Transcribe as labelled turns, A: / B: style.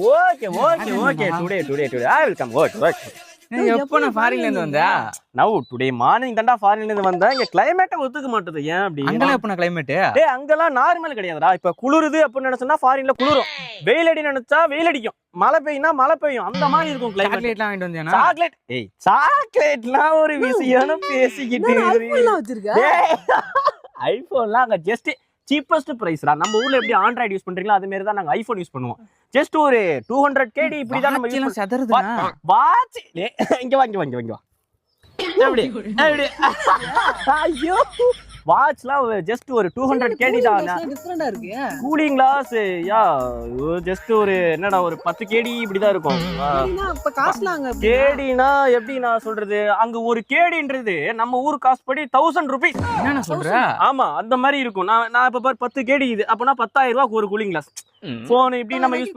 A: Okay today I will come. Okay
B: எப்போ நான் ஃபாரின்ல இருந்து வந்தா?
A: நவ் டுடே மார்னிங் தான்டா ஃபாரின்ல இருந்து வந்தேன். இங்க கிளைமேட் ஒத்துக்க மாட்டேது. ஏன் அப்படி?
B: அங்கலாம் எப்போ கிளைமேட்?
A: டேய் அங்கலாம் நார்மல் கிடையாதுடா. இப்ப குளிருது அப்படின்னு நினைச்சா ஃபாரின்ல குளிரும், வெயில் அடி நினைச்சா வெயில் அடிக்கும், மழை பெய்யுனா மழை பெய்யும், அந்த மாதிரி இருக்கும் கிளைமேட்.
B: சாக்லேட்லாம் வாங்கிட்டு வந்தேனா?
A: சாக்லேட்லாம் ஒரு விஷயம் பேசிக்கிட்டு ஐபோன்லாம் அங்க ஜஸ்ட் சீப்பஸ்ட் பிரைஸ்டா. நம்ம ஊர்ல எப்படி ஆண்ட்ராய்டு யூஸ் பண்றீங்களோ அதே மாதிரி தான் நாங்க ஐபோன் யூஸ் பண்ணுவோம். ஜஸ்ட் ஒரு 200 KD இப்படி தான் நம்ம யூஸ்
B: சதறதுனா.
A: வாட்ச் இங்க வா அப்படி ஐயோ வாட்ச்லாம் ஜஸ்ட் ஒரு 200 KD தான்.
C: டிஃபரெண்டா இருக்கு.
A: கூலிங் கிளாஸ் யா ஜஸ்ட் ஒரு என்னடா ஒரு 10 KD இப்படி தான் இருக்கும்.
C: இப்ப காசுலாங்க
A: கேடினா எப்படி நான் சொல்றது, அங்க ஒரு கேடின்றது நம்ம ஊர் காசு படி 1000 rupees.
B: என்ன சொல்ற?
A: ஆமா அந்த மாதிரி இருக்கும். நான் இப்ப 10 KD இது அப்பனா 10,000 ரூபாய்க்கு ஒரு கூலிங் கிளாஸ். போன் இப்படி நம்ம யூஸ்